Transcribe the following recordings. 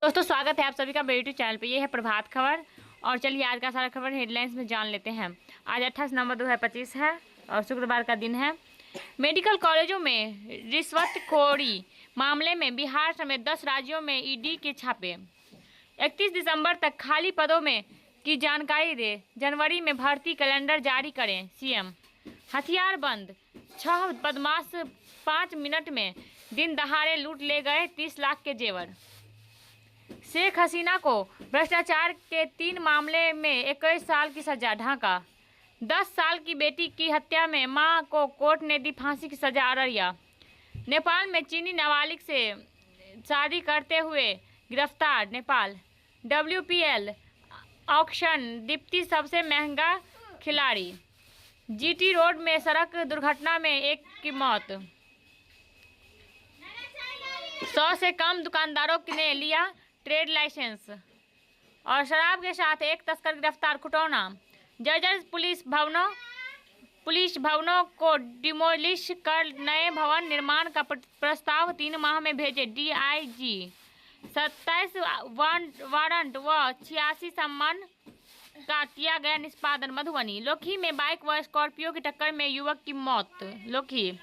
दोस्तों स्वागत है आप सभी का मेरे यूट्यूब चैनल पे। ये है प्रभात खबर और चलिए आज का सारा खबर हेडलाइंस में जान लेते हैं। आज 28 नवंबर 2025 है और शुक्रवार का दिन है। मेडिकल कॉलेजों में रिश्वतखोरी मामले में बिहार समेत 10 राज्यों में ईडी के छापे। 31 दिसंबर तक खाली पदों में की जानकारी दे, जनवरी में भर्ती कैलेंडर जारी करें सीएम। हथियार बंद 6 बदमाश 5 मिनट में दिन दहाड़े लूट ले गए 30 लाख के जेवर। शेख हसीना को भ्रष्टाचार के 3 मामले में 21 साल की सजा, ढाका। 10 साल की बेटी की हत्या में मां को कोर्ट ने दी फांसी की सजा, अररिया। नेपाल में चीनी नाबालिग से शादी करते हुए गिरफ्तार, नेपाल। WPL ऑक्शन, दीप्ति सबसे महंगा खिलाड़ी। GT रोड में सड़क दुर्घटना में एक की मौत। 100 से कम दुकानदारों ने लिया ट्रेड लाइसेंस। और शराब के साथ एक तस्कर गिरफ्तार, खुटौना। जर्जर पुलिस भवनों को डिमोलिश कर नए भवन निर्माण का प्रस्ताव 3 माह में भेजे, DIG। 27 वारंट व 86 सम्मान का किया गया निष्पादन, मधुबनी। लोकी में बाइक व स्कॉर्पियो की टक्कर में युवक की मौत, लोकी।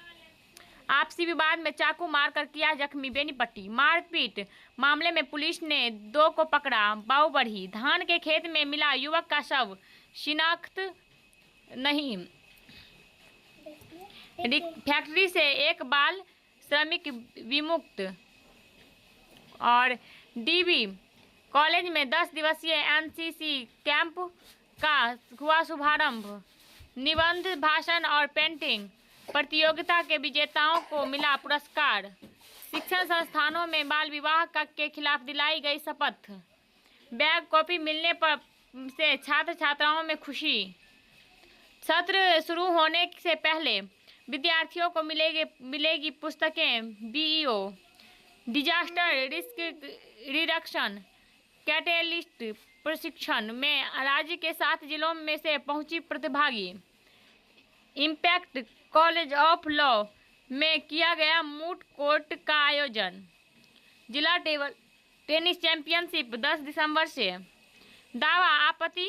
आपसी विवाद में चाकू मारकर किया जख्मी, बेनीपट्टी। मारपीट मामले में पुलिस ने 2 को पकड़ा, बाऊबढ़ी। धान के खेत में मिला युवक का शव, शिनाख्त नहीं। फैक्ट्री से एक बाल श्रमिक विमुक्त। और DB कॉलेज में 10 दिवसीय NCC कैंप का हुआ शुभारंभ। निबंध, भाषण और पेंटिंग प्रतियोगिता के विजेताओं को मिला पुरस्कार। शिक्षण संस्थानों में बाल विवाह के खिलाफ दिलाई गई शपथ। बैग कॉपी मिलने पर से छात्र छात्राओं में खुशी। सत्र शुरू होने से पहले विद्यार्थियों को मिलेगी पुस्तकें, BEO। Disaster risk reduction catalyst प्रशिक्षण में राज्य के 7 जिलों में से पहुंची प्रतिभागी। इम्पैक्ट कॉलेज ऑफ लॉ में किया गया मूट कोर्ट का आयोजन। जिला टेबल टेनिस चैंपियनशिप 10 दिसंबर से। दावा आपत्ति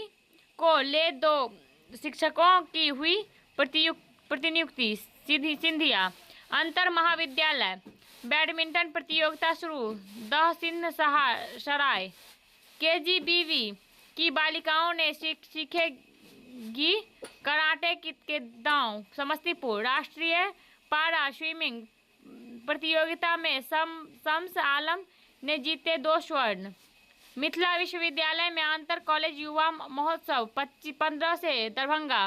को ले 2 शिक्षकों की हुई प्रतिनियुक्ति, सिंधिया। अंतर महाविद्यालय बैडमिंटन प्रतियोगिता शुरू, दहसिन सराय। KGBV की बालिकाओं ने सीखेगी कराटे के दांव, समस्तीपुर। राष्ट्रीय पारा स्विमिंग प्रतियोगिता में शम्स आलम ने जीते 2 स्वर्ण। मिथिला विश्वविद्यालय में अंतर कॉलेज युवा महोत्सव 15 से दरभंगा।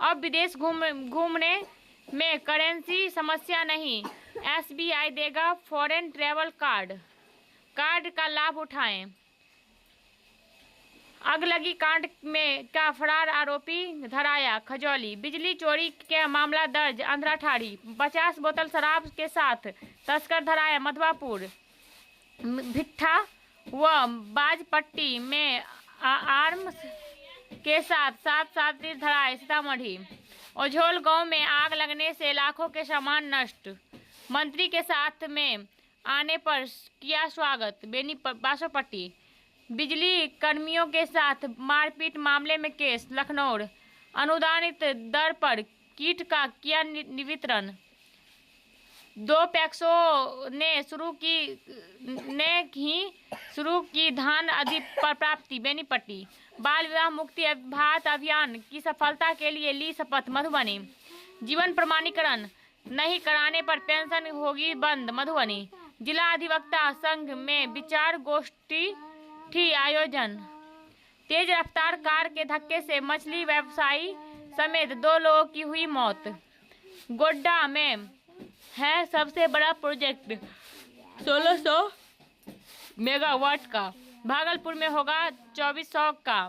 अब विदेश घूमने में करेंसी समस्या नहीं, SBI देगा फॉरेन ट्रैवल कार्ड का लाभ उठाएं। अगलगी कांड में का फरार आरोपी धराया, खजौली। बिजली चोरी के मामला दर्ज, अंधराठाड़ी। 50 बोतल शराब के साथ तस्कर धराया, मधवापुर। भिट्ठा व बाजपट्टी में आर्म्स के साथ 7 साथी धराए, सीतामढ़ी। ओझोल गांव में आग लगने से लाखों के सामान नष्ट, मंत्री के साथ में आने पर किया स्वागत, बासोपट्टी। बिजली कर्मियों के साथ मारपीट मामले में केस, लखनऊ। अनुदानित दर पर किट का किया वितरण। 2 पैक्सों ने शुरू की धान अधिक प्राप्ति, बेनीपट्टी। बाल विवाह मुक्ति भारत अभियान की सफलता के लिए ली शपथ, मधुबनी। जीवन प्रमाणीकरण नहीं कराने पर पेंशन होगी बंद, मधुबनी। जिला अधिवक्ता संघ में विचार गोष्ठी आयोजन। तेज रफ्तार कार के धक्के से मछली व्यवसायी समेत 2 लोगों की हुई मौत। गोड्डा में है सबसे बड़ा प्रोजेक्ट 1600 मेगावाट का, भागलपुर में होगा 2400 का।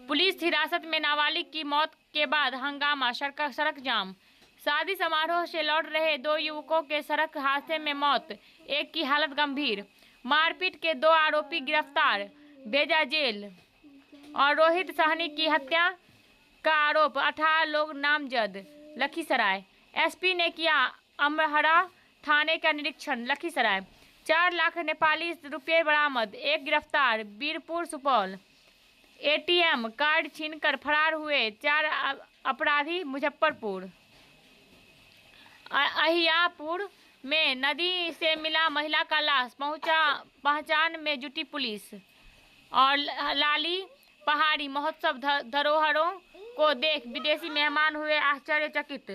पुलिस हिरासत में नाबालिग की मौत के बाद हंगामा, सड़क जाम। शादी समारोह से लौट रहे 2 युवकों के सड़क हादसे में मौत, एक की हालत गंभीर। मारपीट के 2 आरोपी गिरफ्तार, भेजा जेल। और रोहित सहनी की हत्या का आरोप, 18 लोग नामजद, लखीसराय। SP ने किया अमहरा थाने का निरीक्षण, लखीसराय। 4 लाख नेपाली रुपये बरामद, एक गिरफ्तार। बीरपुर सुपौल, एटीएम कार्ड छीनकर फरार हुए 4 अपराधी। मुजफ्फरपुर, अहियापुर में नदी से मिला महिला का लाश, पहचान में जुटी पुलिस। और लाली पहाड़ी महोत्सव, धरोहरों को देख विदेशी मेहमान हुए आश्चर्यचकित।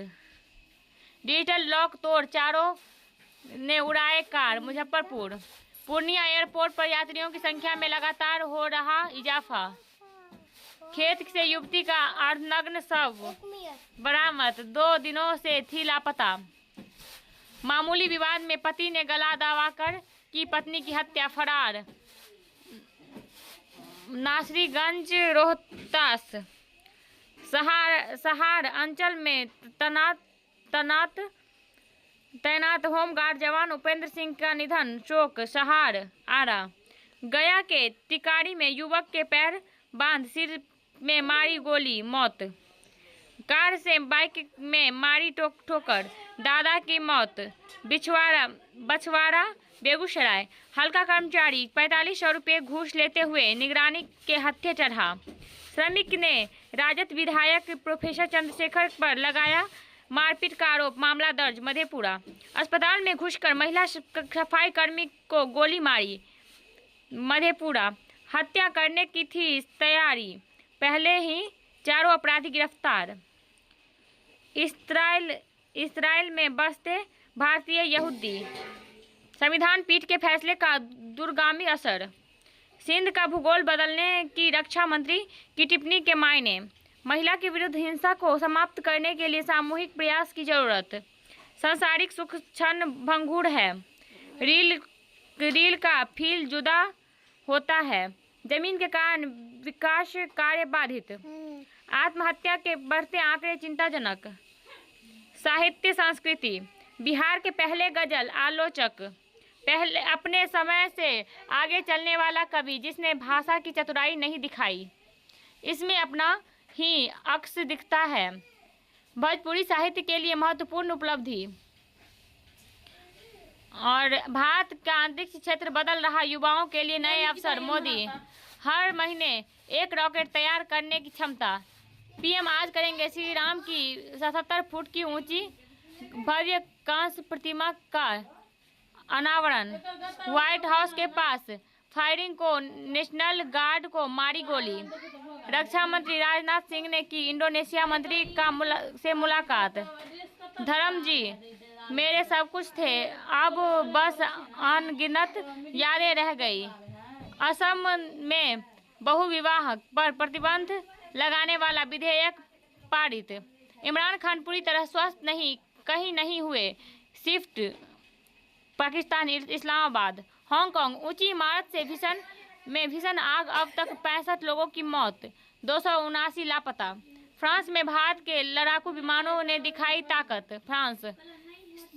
डिजिटल लॉक तोड़ चारों ने उड़ाए कार। मुजफ्फरपुर, पूर्णिया एयरपोर्ट पर यात्रियों की संख्या में लगातार हो रहा इजाफा। खेत से युवती का अर्धनग्न शव बरामद, 2 दिनों से थी लापता। मामूली विवाद में पति ने गला दबाकर की पत्नी की हत्या, फरार। नासरीगंज, रोहतास, सहार अंचल में तैनात होमगार्ड जवान उपेंद्र सिंह का निधन, शोक। सहार, आरा, गया के टिकारी में युवक के पैर बांध सिर में मारी गोली, मौत। कार से बाइक में मारी ठोकर, दादा की मौत। बछवाड़ा, बेगूसराय, हल्का कर्मचारी 4500 रुपये घूस लेते हुए निगरानी के हत्थे चढ़ा। श्रमिक ने राजद विधायक प्रोफेसर चंद्रशेखर पर लगाया मारपीट का आरोप, मामला दर्ज। मधेपुरा, अस्पताल में घुसकर महिला सफाई कर्मी को गोली मारी। मधेपुरा, हत्या करने की थी तैयारी, पहले ही 4 अपराधी गिरफ्तार। इस्राएल में बसते भारतीय यहूदी, संविधान पीठ के फैसले का दूरगामी असर। सिंध का भूगोल बदलने की रक्षा मंत्री की टिप्पणी के मायने। महिला के विरुद्ध हिंसा को समाप्त करने के लिए सामूहिक प्रयास की जरूरत। सांसारिक सुख क्षण भंगुर है, रील का फील जुदा होता है, जमीन के कारण विकास कार्य बाधित। आत्महत्या के बढ़ते आंकड़े चिंताजनक। साहित्य संस्कृति, बिहार के पहले गजल आलोचक, पहले अपने समय से आगे चलने वाला कवि जिसने भाषा की चतुराई नहीं दिखाई, इसमें अपना ही अक्स दिखता है। भोजपुरी साहित्य के लिए महत्वपूर्ण उपलब्धि। और भारत का अंतरिक्ष क्षेत्र बदल रहा, युवाओं के लिए नए अवसर। मोदी, हर महीने 1 रॉकेट तैयार करने की क्षमता। पीएम आज करेंगे श्री राम की 77 फुट की ऊंची भव्य कांस्य प्रतिमा का अनावरण। व्हाइट हाउस के पास फायरिंग को नेशनल गार्ड को मारी गोली। रक्षा मंत्री राजनाथ सिंह ने की इंडोनेशिया मंत्री से मुलाकात। धर्म जी, मेरे सब कुछ थे, अब बस अनगिनत यादें रह गई। असम में बहुविवाह पर प्रतिबंध लगाने वाला विधेयक पारित। इमरान खान पूरी तरह स्वस्थ कहीं नहीं हुए शिफ्ट पाकिस्तान इस्लामाबाद। हांगकांग, ऊंची इमारत से भीषण आग, अब तक 65 लोगों की मौत, 279 लापता। फ्रांस में भारत के लड़ाकू विमानों ने दिखाई ताकत। फ्रांस,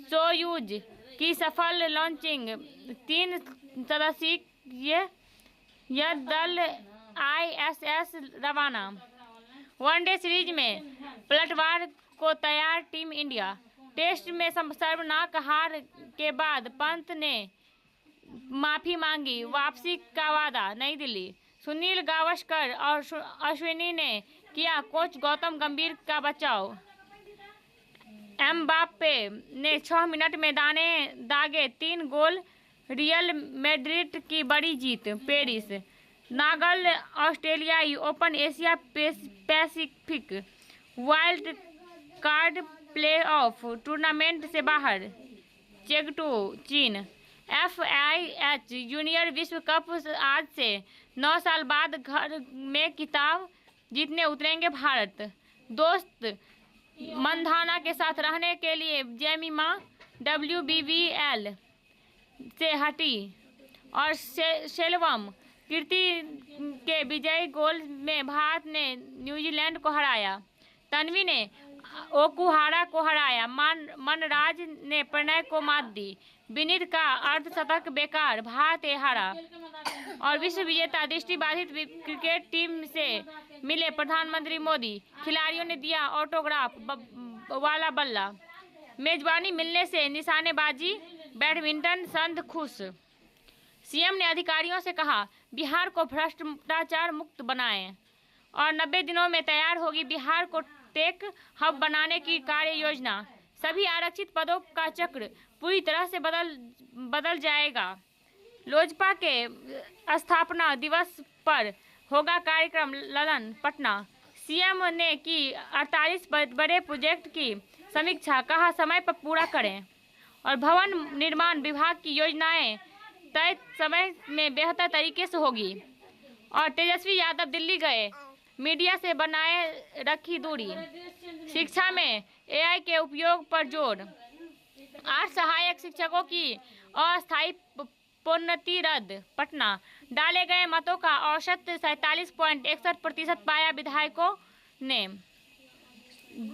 सोयूज की सफल लॉन्चिंग, 3 सदस्यीय दल ISS रवाना। वनडे सीरीज में पलटवार को तैयार टीम इंडिया। टेस्ट में शर्मनाक हार के बाद पंत ने माफी मांगी, वापसी का वादा। नई दिल्ली, सुनील गावस्कर और अश्विनी ने किया कोच गौतम गंभीर का बचाव। एम्बाप्पे ने 6 मिनट में दागे 3 गोल, रियल मैड्रिड की बड़ी जीत। पेरिस, नागल ऑस्ट्रेलियाई open Asia Pacific wild card playoff tournament से बाहर। चेंगटू, चीन। FIH जूनियर विश्व कप आज से 9 साल बाद घर में खिताब जीतने उतरेंगे भारत। दोस्त मंधाना के साथ रहने के लिए जेमिमा WBBL से हटी और सेल्वम कीर्ति के विजयी गोल में भारत ने न्यूजीलैंड को हराया। तन्वी ने ओकुहारा को हराया। मनराज ने प्रणय को मात दी। विनीत का अर्धशतक बेकार, भारत हारा। और विश्व विजेता दृष्टिबाधित क्रिकेट टीम से मिले प्रधानमंत्री मोदी, खिलाड़ियों ने दिया ऑटोग्राफ वाला बल्ला। मेजबानी मिलने से निशानेबाजी बैडमिंटन संघ खुश। सीएम ने अधिकारियों से कहा, बिहार को भ्रष्टाचार मुक्त बनाएं और 90 दिनों में तैयार होगी बिहार को टेक हब बनाने की कार्य योजना। सभी आरक्षित पदों का चक्र पूरी तरह से बदल जाएगा। लोजपा के स्थापना दिवस पर होगा कार्यक्रम ललन पटना। सीएम ने की 48 बड़े प्रोजेक्ट की समीक्षा, कहा समय पर पूरा करें और भवन निर्माण विभाग की योजनाएं तय समय में बेहतर तरीके से होगी। और तेजस्वी यादव दिल्ली गए, मीडिया से बनाए रखी दूरी। शिक्षा में एआई के उपयोग पर जोर। 8 सहायक शिक्षकों की अस्थायी प्रोन्नति रद्द। पटना, डाले गए मतों का औसत 47.61% पाया विधायकों ने।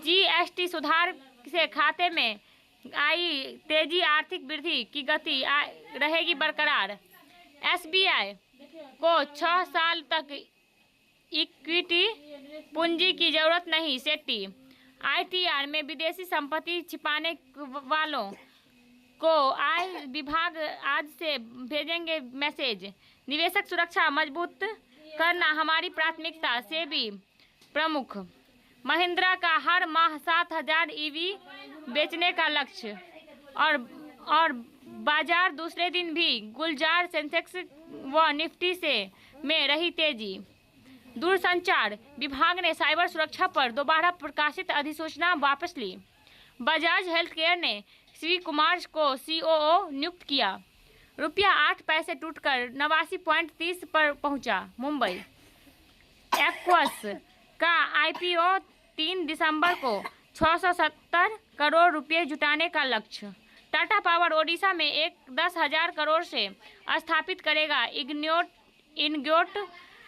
जीएसटी सुधार से खाते में आई तेजी, आर्थिक वृद्धि की गति रहेगी बरकरार। एसबीआई को 6 साल तक इक्विटी पूंजी की जरूरत नहीं, सेट्टी। आईटीआर में विदेशी संपत्ति छिपाने वालों को आय विभाग आज से भेजेंगे मैसेज। निवेशक सुरक्षा मजबूत करना हमारी प्राथमिकता, सेबी प्रमुख। महिंद्रा का हर माह 7,000 ईवी बेचने का लक्ष्य। और बाजार दूसरे दिन भी गुलजार, सेंसेक्स व निफ्टी से में रही तेजी। दूरसंचार विभाग ने साइबर सुरक्षा पर दोबारा प्रकाशित अधिसूचना वापस ली। बजाज हेल्थकेयर ने श्री कुमार को सीओओ नियुक्त किया। रुपया 8 पैसे टूटकर 89.30 पर पहुंचा। मुंबई एक्वस का आईपीओ 3 दिसंबर को 670 करोड़ रुपए जुटाने का लक्ष्य। टाटा पावर ओडिशा में 10,000 करोड़ से स्थापित करेगा इनग्योट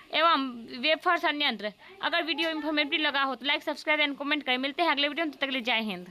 एवं वेफर संयंत्र। अगर वीडियो इन्फॉर्मेटिव लगा हो तो लाइक, सब्सक्राइब एंड कमेंट करें। मिलते हैं अगले वीडियो में, तब तक के लिए जय हिंद।